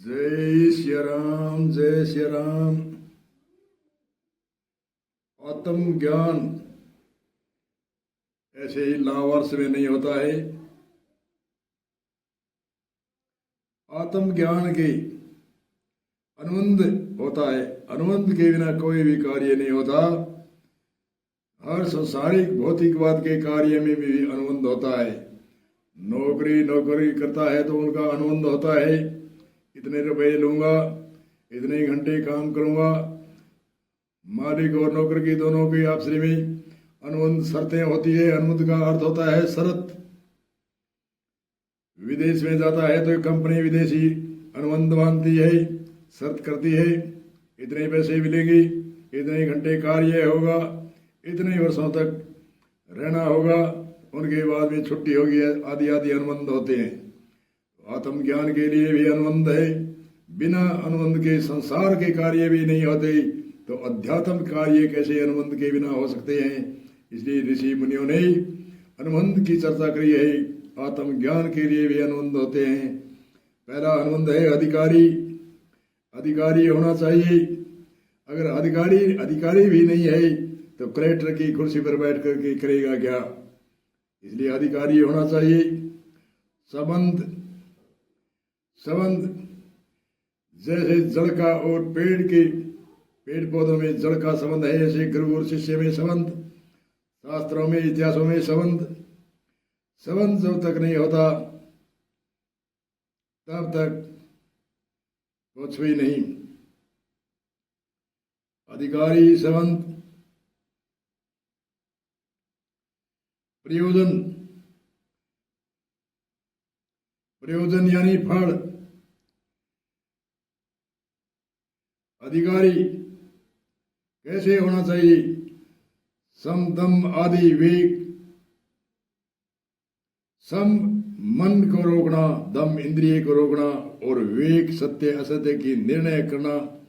जय श्री राम, जय श्री राम। आत्म ज्ञान ऐसे ही लावर्ष में नहीं होता है। आत्म ज्ञान के अनुबंध होता है। अनुबंध के बिना कोई भी कार्य नहीं होता। हर संसारिक भौतिकवाद के कार्य में भी अनुबंध होता है। नौकरी करता है तो उनका अनुबंध होता है। इतने रुपए लूंगा, इतने घंटे काम करूंगा। मालिक और नौकर की दोनों की आपस में अनुबंध शर्तें होती है। अनुबंध का अर्थ होता है शर्त। विदेश में जाता है तो कंपनी विदेशी अनुबंध बांधती है, शर्त करती है, इतने पैसे मिलेंगे, इतने घंटे कार्य होगा, इतने वर्षों तक रहना होगा, उनके बाद में छुट्टी होगी, आदि आदि अनुबंध होते हैं। आत्मज्ञान के लिए भी अनुबंध है। बिना अनुबंध के संसार के कार्य भी नहीं होते, तो अध्यात्म कार्य कैसे अनुबंध के बिना हो सकते हैं। इसलिए ऋषि मुनियों ने अनुबंध की चर्चा करी है। आत्मज्ञान के लिए भी अनुबंध होते हैं। पहला अनुबंध है अधिकारी। अधिकारी होना चाहिए। अगर अधिकारी भी नहीं है तो कलेक्टर की कुर्सी पर बैठ करके करेगा क्या। इसलिए अधिकारी होना चाहिए। संबंध जैसे जड़ का और पेड़ पौधों में जड़ का संबंध है, ऐसे गुरु और शिष्य में संबंध, शास्त्रों में इतिहासों में संबंध जब तक नहीं होता तब तक कुछ भी नहीं। अधिकारी संबंध, प्रयोजन यानी फल। अधिकारी कैसे होना चाहिए। सम दम आदि विवेक। सम मन को रोकना, दम इंद्रिय को रोकना, और विवेक सत्य असत्य की निर्णय करना।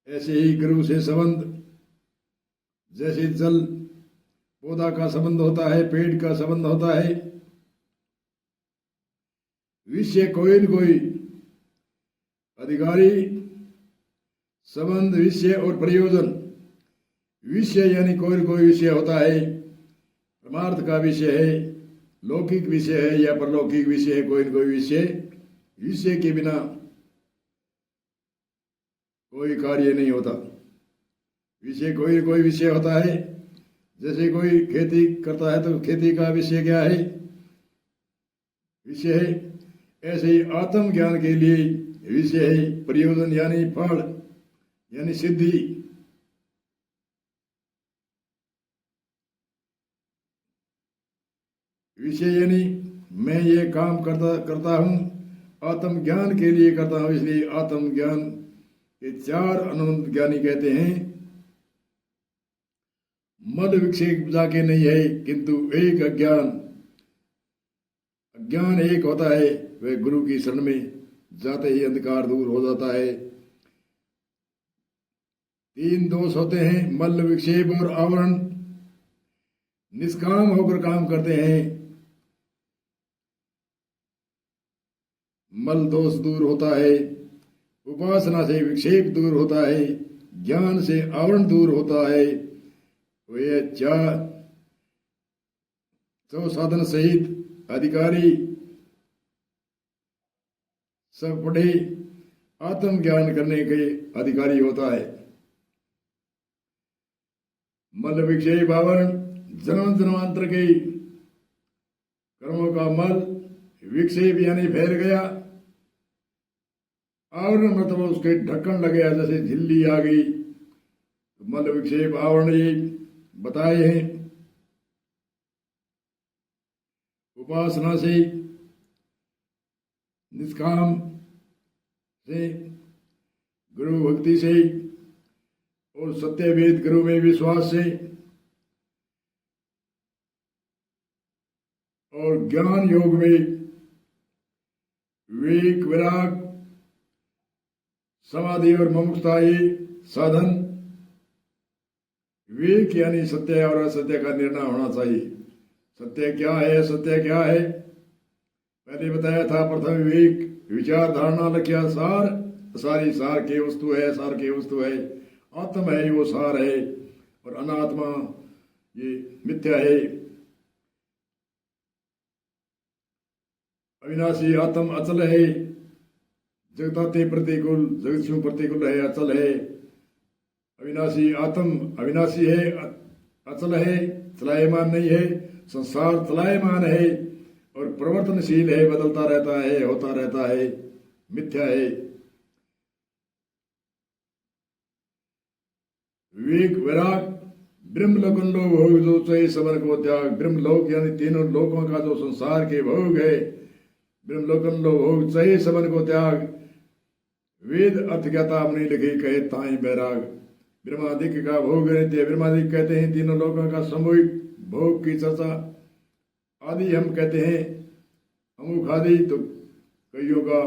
ऐसे ही गुरु से संबंध, जैसे जल पौधा का संबंध होता है, पेड़ का संबंध होता है। विषय कोई न कोई अधिकारी संबंध, विषय और प्रयोजन। विषय यानी कोई न कोई विषय होता है। परमार्थ का विषय है, लौकिक विषय है या परलौकिक विषय है, कोई न कोई विषय। विषय के बिना कोई कार्य नहीं होता। विषय कोई न कोई विषय होता है। जैसे कोई खेती करता है तो खेती का विषय क्या है, विषय है। ऐसे ही आत्म ज्ञान के लिए विषय है प्रयोजन यानी फल यानी सिद्धि। विषय यानी मैं ये काम करता हूं, आत्म ज्ञान के लिए करता हूं। इसलिए आत्म ज्ञान के चार अनुबंध ज्ञानी कहते हैं। मद विक्षेप जाके नहीं है, किंतु एक अज्ञान एक होता है। वह गुरु की शरण में जाते ही अंधकार दूर हो जाता है। तीन दोष होते हैं, मल विक्षेप और आवरण। निष्काम होकर काम करते हैं, मल दोष दूर होता है। उपासना से विक्षेप दूर होता है, ज्ञान से आवरण दूर होता है। वे चार साधन सहित अधिकारी सब पढ़े आत्म ज्ञान करने के अधिकारी होता है। मल विक्षेप आवरण, जन्म जन्मांतर के कर्मों का मल। विक्षेप यानी फैल गया, आवरण मतलब उसके ढक्कन लग गया, जैसे झिल्ली आ गई। मल विक्षेप आवरण ये बताए हैं। उपासना से, निष्काम से, गुरु भक्ति से और सत्यवेद गुरु में विश्वास से और ज्ञान योग में विवेक विराग समाधि और मुमुक्षुता ये साधन। विवेक यानी सत्य और असत्य का निर्णय होना चाहिए। सत्य क्या है, असत्य क्या है, पहले बताया था प्रथम विवेक विचार धारणा लक्ष्य सार, सारी सार के वस्तु है, सार के वस्तु है। आत्म है वो सार है और अनात्मा ये मिथ्या है। अविनाशी आत्म अचल है, जगताते प्रतिकूल, जगत से प्रतिकूल है, अचल है। अविनाशी आत्म अविनाशी है, अचल है, चलायमान नहीं है। संसार चलायमान है और प्रवर्तनशील है, बदलता रहता है, होता रहता है, मिथ्या है। विवेक वैराग ब्रह्म लोकन लो भोग जो चाहिए समर को त्याग। ब्रह्म लोक यानी तीनों लोकों का जो संसार के भोग है, ब्रह्म लोकन लो भोग चाहिए समर को त्याग। वेद अर्थ ज्ञाता अपनी लिखे कहे ताई बैराग। ब्रह्मादिक का भोग नित्य, ब्रह्मादिक कहते हैं तीनों लोकों का सामूहिक भोग की चर्चा। आदि हम कहते हैं अमुख आदि, तो कईयों का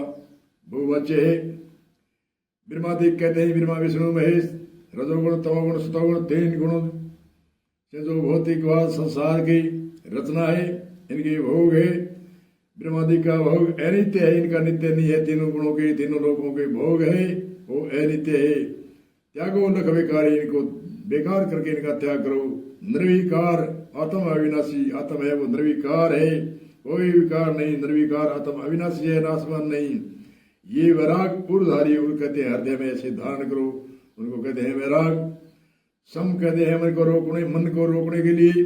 बहुवचय है। ब्रह्मादिक कहते हैं ब्रह्मा विष्णु महेश, रजोगुण तमोगुण सतोगुण, तीन गुणों से जो भौतिकवाद संसार की रचना है, इनके भोग है। ब्रह्मादि का भोग अनित्य है, इनका नित्य नहीं है। तीनों गुणों के तीनों लोगों के भोग है, वो अनित्य है। त्यागो लख बेकारी, इनको बेकार करके इनका त्याग करो। निर्विकार आत्म अविनाशी, आत्म है वो निर्विकार है, कोई विकार नहीं। निर्विकार आत्म अविनाशी है, नाशवान नहीं। ये वैराग उर्धारी कहते हैं, हृदय में ऐसे धारण करो, उनको कहते हैं वैराग। सम कहते हैं मन को रोकने के लिए।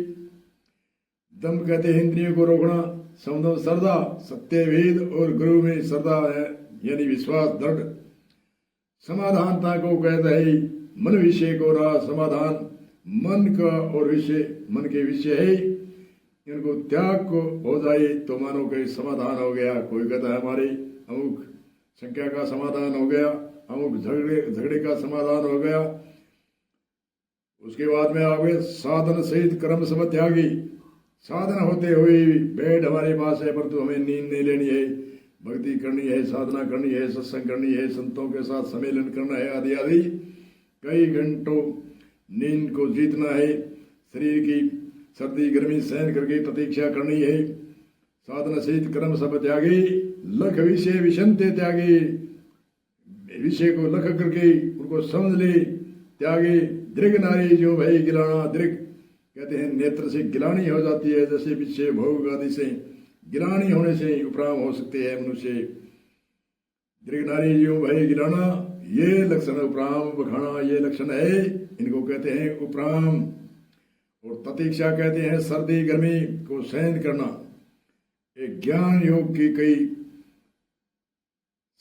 दम कहते हैं इंद्रियों को रोकना। समदम श्रद्धा, सत्य वेद और गुरु में श्रद्धा है यानी विश्वास दृढ़। समाधानता को कहते हैं मन विषय को रहा समाधान। मन का और विषय, मन के विषय है, इनको त्याग को हो जाए तो मानो कि समाधान हो गया। कोई कहता है हमारी अमुक संख्या का समाधान हो गया, अमुक झगड़े का समाधान हो गया। उसके बाद में आगे साधन सहित कर्म सब त्यागी। साधन होते हुए बेड हमारे पास है, परंतु हमें नींद नहीं लेनी है, भक्ति करनी है, साधना करनी है, सत्संग करनी है, संतों के साथ सम्मेलन करना है, आदि आदि। कई घंटों नींद को जीतना है, शरीर की सर्दी गर्मी सहन करके प्रतीक्षा करनी है। साधन सहित कर्म सब त्यागी। लख विषय विषंते त्यागी, विषय को लख करके उनको समझ ले, त्यागी। दृग नारी जो भई गिलाना, दृग कहते हैं नेत्र से गिलानी हो जाती है, जैसे विषय भोग आदि से गिलानी होने से उपराम हो सकते हैं मनुष्य। दृग नारी जो भई गिलाना, ये लक्षण उपराम बखाना, ये लक्षण है, इनको कहते हैं उपराम। और प्रतीक्षा कहते हैं सर्दी गर्मी को सहन करना। एक ज्ञान योग की कई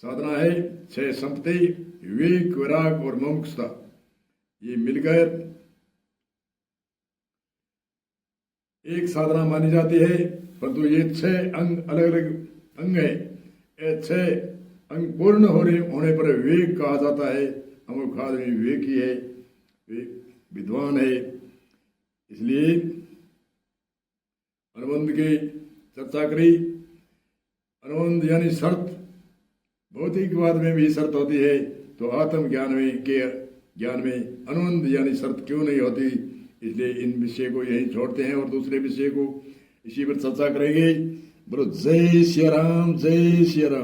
साधना है, 6 संपत्ति, विवेक वैराग और मुमुक्षुता, ये मिलकर एक साधना मानी जाती है। परंतु ये 6 अंग अलग अलग अंग है। ये 6 अंग पूर्ण होने पर विवेक कहा जाता है। अमुक आदमी विवेकी है, विद्वान है। इसलिए अनुबंध की चर्चा करी। अनुबंध यानी शर्त, भौतिकवाद में भी शर्त होती है, तो आत्म ज्ञान में अनुबंध यानी शर्त क्यों नहीं होती। इसलिए इन विषय को यही छोड़ते हैं और दूसरे विषय को इसी पर चर्चा करेंगे। बोलो जय श्री राम, जय श्री राम।